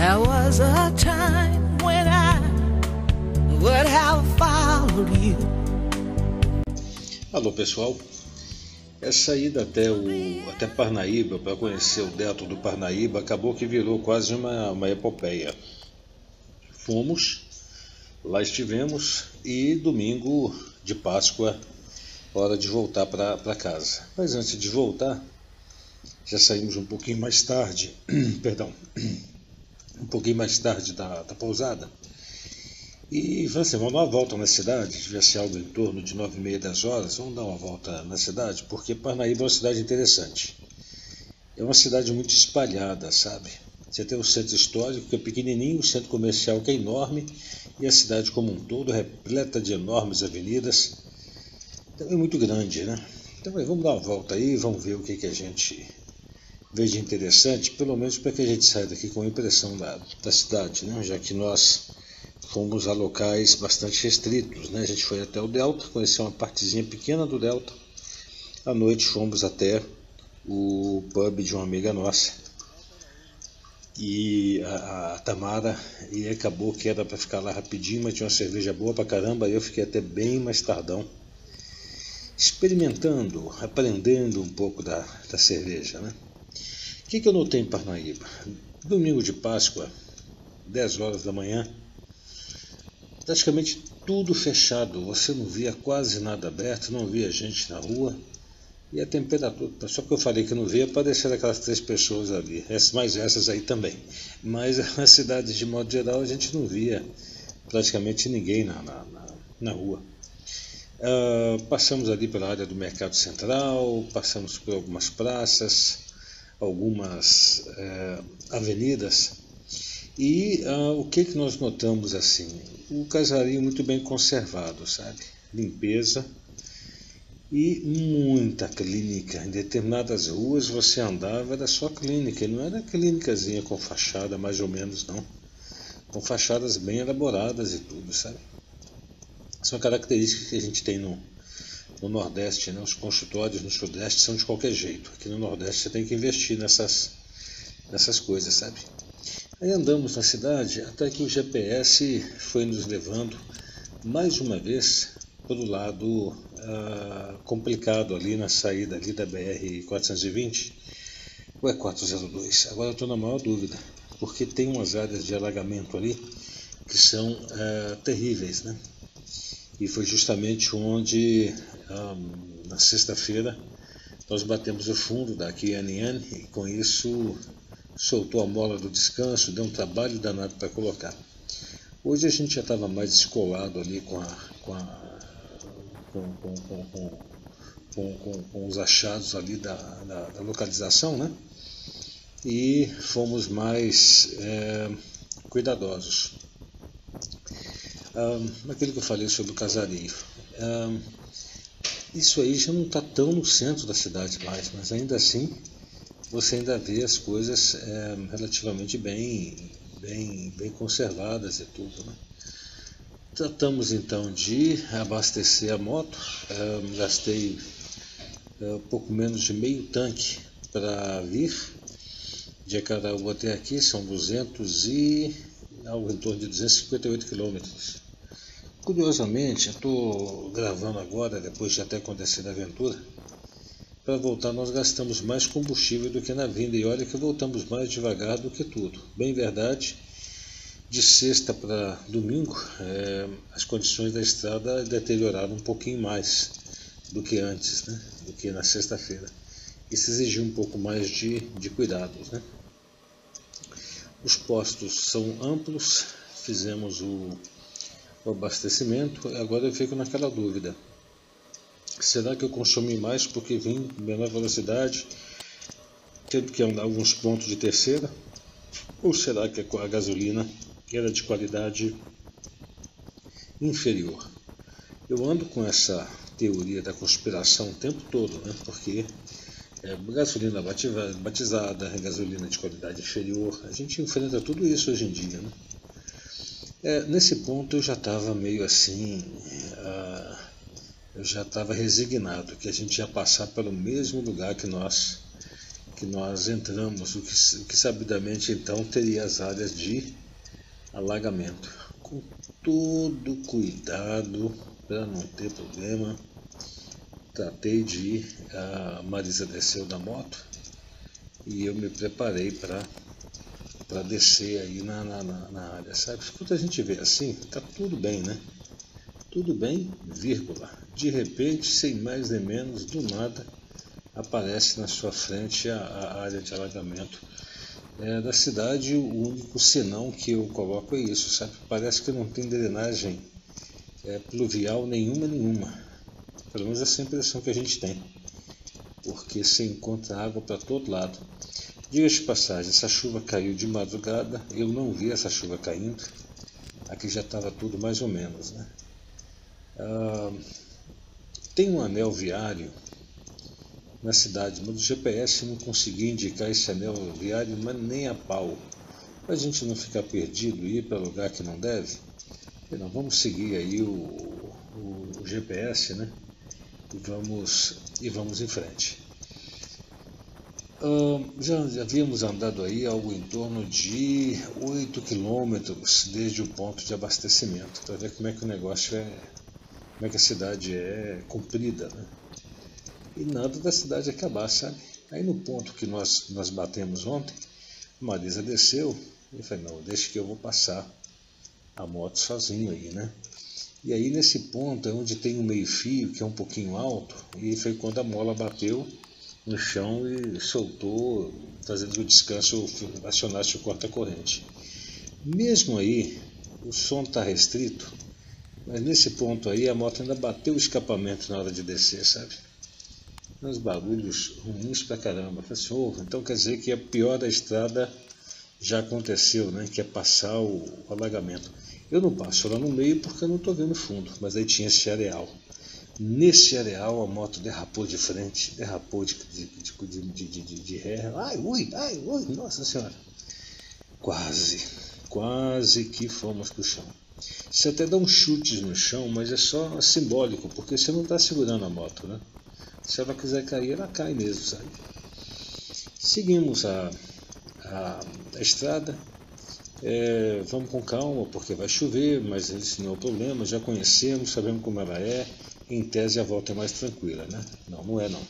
There was a time when I would have followed you. Alô pessoal, essa ida até Parnaíba para conhecer o delta do Parnaíba acabou que virou quase uma epopeia. Fomos, lá estivemos e domingo de Páscoa, hora de voltar para casa. Mas antes de voltar, já saímos um pouquinho mais tarde, um pouquinho mais tarde da pousada. E falei assim, vamos dar uma volta na cidade, devia ser algo em torno de 9h30, 10 horas, vamos dar uma volta na cidade, porque Parnaíba é uma cidade interessante. É uma cidade muito espalhada, sabe? Você tem o centro histórico, que é pequenininho, o centro comercial, que é enorme, e a cidade como um todo, repleta de enormes avenidas. Então é muito grande, né? Então vamos dar uma volta aí, vamos ver o que a gente vê de interessante, pelo menos para que a gente saia daqui com a impressão da cidade, né? Já que nós fomos a locais bastante restritos, né? A gente foi até o Delta, conheceu uma partezinha pequena do Delta. À noite fomos até o pub de uma amiga nossa, e a Tamara, e acabou que era para ficar lá rapidinho, mas tinha uma cerveja boa pra caramba, e eu fiquei até bem mais tardão, experimentando, aprendendo um pouco da cerveja, né? O que eu notei em Parnaíba? Domingo de Páscoa, 10 horas da manhã, praticamente tudo fechado, você não via quase nada aberto, não via gente na rua, e a temperatura, só que eu falei que não via, apareceram aquelas 3 pessoas ali, mais essas aí também, mas na cidade de modo geral a gente não via praticamente ninguém na rua. Passamos ali pela área do Mercado Central, passamos por algumas praças, algumas avenidas, e o que nós notamos assim? O casario muito bem conservado, sabe? Limpeza e muita clínica. Em determinadas ruas você andava, era só clínica, e não era clínicazinha com fachada mais ou menos não, com fachadas bem elaboradas e tudo, sabe? São características que a gente tem no Nordeste, né? Os consultórios no Sudeste são de qualquer jeito, aqui no Nordeste você tem que investir nessas coisas, sabe? Aí andamos na cidade até que o GPS foi nos levando mais uma vez para o lado complicado ali na saída ali da BR-420 ou é 402, agora eu estou na maior dúvida, porque tem umas áreas de alagamento ali que são terríveis, né? E foi justamente onde na sexta-feira nós batemos o fundo da QNN e com isso soltou a mola do descanso, deu um trabalho danado para colocar. Hoje a gente já estava mais descolado ali com os achados ali da localização, né? E fomos mais cuidadosos. Aquilo que eu falei sobre o casario, isso aí já não está tão no centro da cidade mais, mas ainda assim você ainda vê as coisas relativamente bem conservadas e tudo, né? Tratamos então de abastecer a moto, gastei pouco menos de meio tanque para vir de Acaraú até aqui, são algo em torno de 258 quilômetros. Curiosamente, eu estou gravando agora, depois de até acontecer a aventura, para voltar nós gastamos mais combustível do que na vinda, e olha que voltamos mais devagar do que tudo. Bem verdade, de sexta para domingo, as condições da estrada deterioraram um pouquinho mais do que antes, né? Do que na sexta-feira. Isso exigiu um pouco mais de cuidados, né? Os postos são amplos, fizemos o abastecimento, e agora eu fico naquela dúvida. Será que eu consumi mais porque vim em menor velocidade, tendo que andar alguns pontos de terceira? Ou será que a gasolina era de qualidade inferior? Eu ando com essa teoria da conspiração o tempo todo, né? Porque gasolina batizada, gasolina de qualidade inferior, a gente enfrenta tudo isso hoje em dia, né? Nesse ponto eu já estava meio assim, eu já estava resignado que a gente ia passar pelo mesmo lugar que que nós entramos, o que sabidamente então teria as áreas de alagamento. Com todo cuidado para não ter problema, tratei de ir, a Marisa desceu da moto e eu me preparei para descer aí na área, sabe? Quando a gente vê assim, tá tudo bem, né? Tudo bem, vírgula. De repente, sem mais nem menos, do nada, aparece na sua frente a área de alagamento da cidade. O único senão que eu coloco é isso, sabe? Parece que não tem drenagem pluvial nenhuma. Pelo menos essa é a impressão que a gente tem. Porque você encontra água para todo lado. Diga-se de passagem, essa chuva caiu de madrugada, eu não vi essa chuva caindo. Aqui já estava tudo mais ou menos, né? Tem um anel viário na cidade, mas o GPS não conseguia indicar esse anel viário, mas nem a pau. Para a gente não ficar perdido e ir para lugar que não deve, não, vamos seguir aí o GPS, né? E vamos em frente. Já havíamos andado aí algo em torno de 8 quilômetros desde o ponto de abastecimento, para ver como é que o negócio como é que a cidade é comprida, né? E nada da cidade acabar, sabe? Aí no ponto que nós batemos ontem, a Marisa desceu e eu falei, não, deixa que eu vou passar a moto sozinho aí, né? E aí nesse ponto é onde tem um meio-fio que é um pouquinho alto, e foi quando a mola bateu no chão e soltou, fazendo que o descanso acionasse o corta-corrente. Mesmo aí, o som está restrito, mas nesse ponto aí a moto ainda bateu o escapamento na hora de descer, sabe? Uns barulhos ruins pra caramba. Então quer dizer que a pior da estrada já aconteceu, né? Que é passar o alagamento. Eu não passo lá no meio porque eu não estou vendo fundo, mas aí tinha esse areal. Nesse areal a moto derrapou de frente, derrapou de ré. Ai, ui, nossa senhora. Quase que fomos pro chão. Você até dá uns chutes no chão, mas é só simbólico, porque você não está segurando a moto, né? Se ela quiser cair, ela cai mesmo, sabe? Seguimos a estrada. Vamos com calma, porque vai chover, mas esse não é o problema. Já conhecemos, sabemos como ela é. Em tese a volta é mais tranquila, né? Não é não.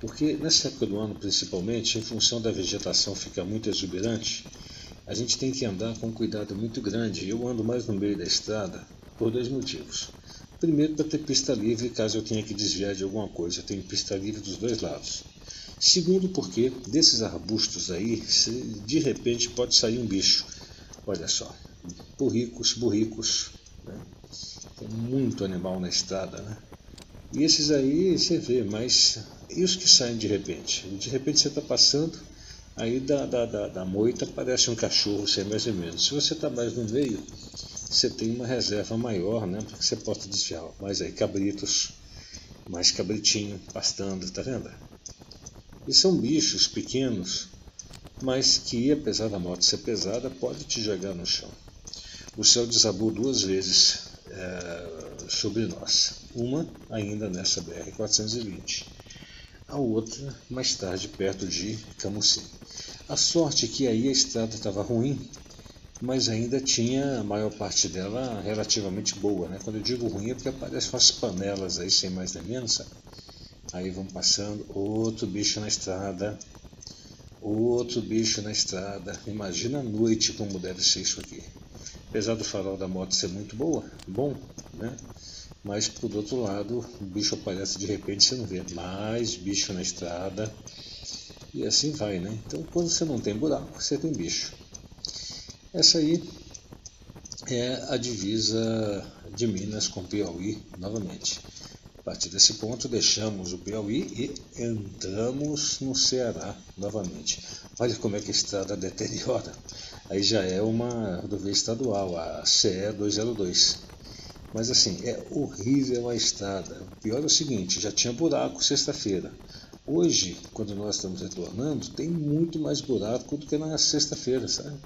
Porque nessa época do ano, principalmente, em função da vegetação ficar muito exuberante, a gente tem que andar com um cuidado muito grande. Eu ando mais no meio da estrada por 2 motivos. Primeiro, para ter pista livre caso eu tenha que desviar de alguma coisa. Eu tenho pista livre dos 2 lados. Segundo, porque desses arbustos aí, de repente pode sair um bicho. Olha só, burricos, né? Tem muito animal na estrada, né? E esses aí você vê, mas e os que saem de repente? De repente você está passando, aí da moita parece um cachorro, sem mais ou menos. Se você está mais no meio, você tem uma reserva maior, né? Porque você pode desviar. Mas aí cabritos, mais cabritinho, pastando, tá vendo? E são bichos pequenos, mas que, apesar da moto ser pesada, pode te jogar no chão. O céu desabou 2 vezes sobre nós. Uma ainda nessa BR-420. A outra mais tarde perto de Camusim. A sorte é que aí a estrada estava ruim, mas ainda tinha a maior parte dela relativamente boa, né? Quando eu digo ruim é porque aparecem umas panelas aí sem mais nem menos, sabe? Aí vão passando, outro bicho na estrada. Imagina a noite como deve ser isso aqui. Apesar do farol da moto ser muito bom, né? Mas por outro lado, o bicho aparece de repente, você não vê mais bicho na estrada. E assim vai, né? Então quando você não tem buraco, você tem bicho. Essa aí é a divisa de Minas com Piauí novamente. A partir desse ponto deixamos o Piauí e entramos no Ceará novamente. Olha como é que a estrada deteriora. Aí já é uma rodovia estadual, a CE 202. Mas assim, é horrível a estrada. O pior é o seguinte, já tinha buraco sexta-feira. Hoje, quando nós estamos retornando, tem muito mais buraco do que na sexta-feira, sabe?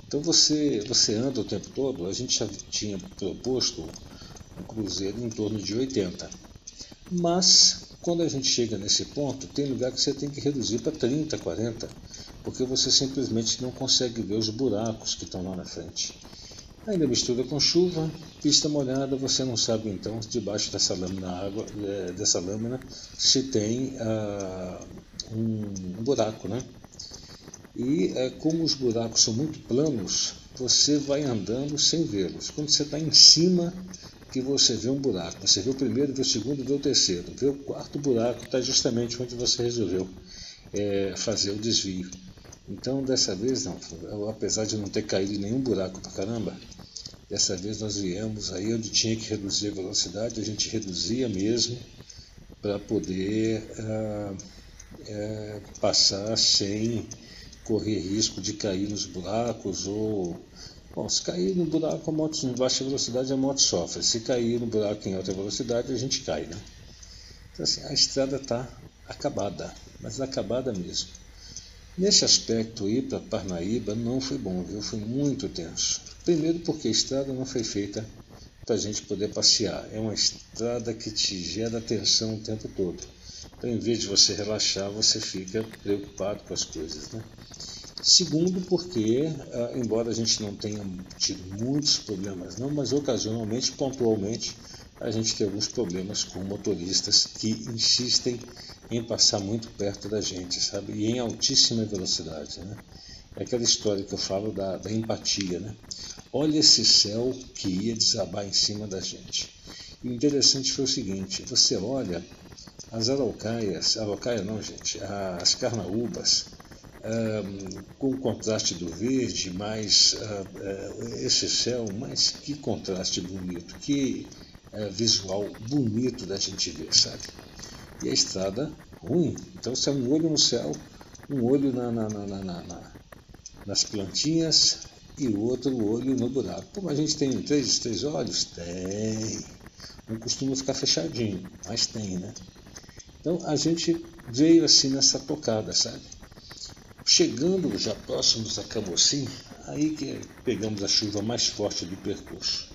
Então você anda o tempo todo. A gente já tinha proposto um cruzeiro em torno de 80. Mas Quando a gente chega nesse ponto, tem lugar que você tem que reduzir para 30, 40, porque você simplesmente não consegue ver os buracos que estão lá na frente. Ainda mistura com chuva, pista molhada, você não sabe então debaixo dessa lâmina se tem um buraco, né? E como os buracos são muito planos, você vai andando sem vê-los. Quando você está em cima, que você vê um buraco, você vê o primeiro, vê o segundo, vê o terceiro, vê o quarto buraco, está justamente onde você resolveu fazer o desvio. Então dessa vez não, apesar de não ter caído em nenhum buraco pra caramba, dessa vez nós viemos aí onde tinha que reduzir a velocidade, a gente reduzia mesmo para poder passar sem correr risco de cair nos buracos ou... Bom, se cair no buraco, a moto em baixa velocidade, a moto sofre. Se cair no buraco em alta velocidade, a gente cai, né? Então assim, a estrada está acabada, mas acabada mesmo. Nesse aspecto, ir para Parnaíba não foi bom, viu? Foi muito tenso. Primeiro porque a estrada não foi feita para a gente poder passear. É uma estrada que te gera tensão o tempo todo. Então, em vez de você relaxar, você fica preocupado com as coisas, né? Segundo porque, embora a gente não tenha tido muitos problemas não, mas ocasionalmente, pontualmente, a gente tem alguns problemas com motoristas que insistem em passar muito perto da gente, sabe? E em altíssima velocidade, né? É aquela história que eu falo da empatia, né? Olha esse céu que ia desabar em cima da gente. E o interessante foi o seguinte, você olha as araucáias as carnaúbas, com o contraste do verde, mais esse céu, mas que contraste bonito, que visual bonito da gente ver, sabe? E a estrada ruim, então você é um olho no céu, um olho nas plantinhas e o outro olho no buraco. Pô, mas a gente tem três olhos? Tem. Não costuma ficar fechadinho, mas tem, né? Então a gente veio assim nessa tocada, sabe? Chegando já próximos a Camocim, aí que pegamos a chuva mais forte do percurso.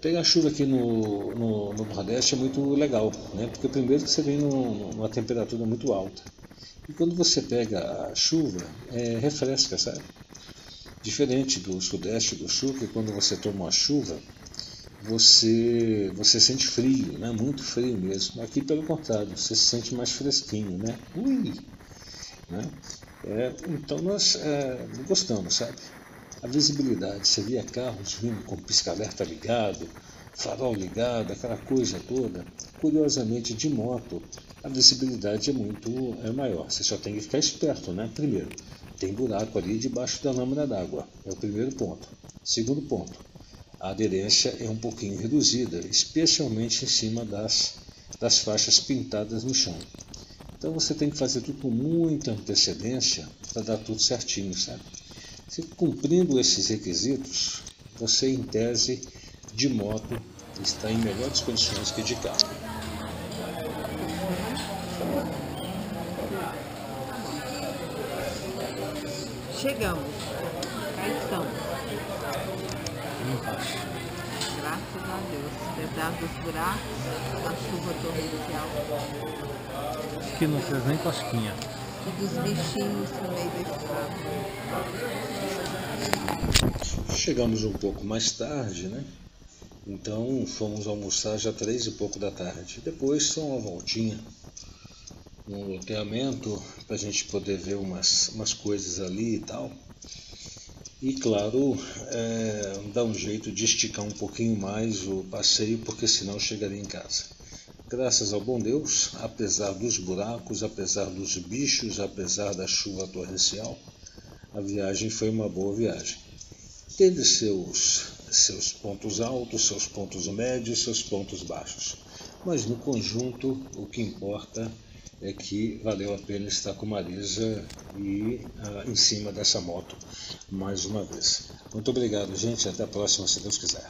Pegar chuva aqui no Nordeste é muito legal, né? Porque primeiro que você vem numa temperatura muito alta. E quando você pega a chuva, refresca, sabe? Diferente do Sudeste e do Sul, que quando você toma uma chuva, você sente frio, né? Muito frio mesmo. Aqui pelo contrário, você se sente mais fresquinho, né? Ui! Né? Então nós gostamos, sabe? A visibilidade, você via carros vindo com pisca-alerta ligado, farol ligado, aquela coisa toda. Curiosamente, de moto, a visibilidade é maior. Você só tem que ficar esperto, né? Primeiro, tem buraco ali debaixo da lâmina d'água. É o primeiro ponto. Segundo ponto, a aderência é um pouquinho reduzida, especialmente em cima das faixas pintadas no chão. Então você tem que fazer tudo com muita antecedência para dar tudo certinho, sabe? Se cumprindo esses requisitos, você em tese de moto está em melhores condições que de carro. Chegamos, cá estamos. Graças a Deus, apesar dos buracos, a chuva torrencial. Que não fez nem cosquinha. E dos bichinhos no meio da estrada. Chegamos um pouco mais tarde, né? Então fomos almoçar já 3 e pouco da tarde. Depois só uma voltinha no loteamento para a gente poder ver umas coisas ali e tal. E claro, dar um jeito de esticar um pouquinho mais o passeio, porque senão eu chegaria em casa. Graças ao bom Deus, apesar dos buracos, apesar dos bichos, apesar da chuva torrencial, a viagem foi uma boa viagem. Teve seus pontos altos, seus pontos médios, seus pontos baixos. Mas no conjunto, o que importa é que valeu a pena estar com Marisa e em cima dessa moto mais uma vez. Muito obrigado, gente. Até a próxima, se Deus quiser.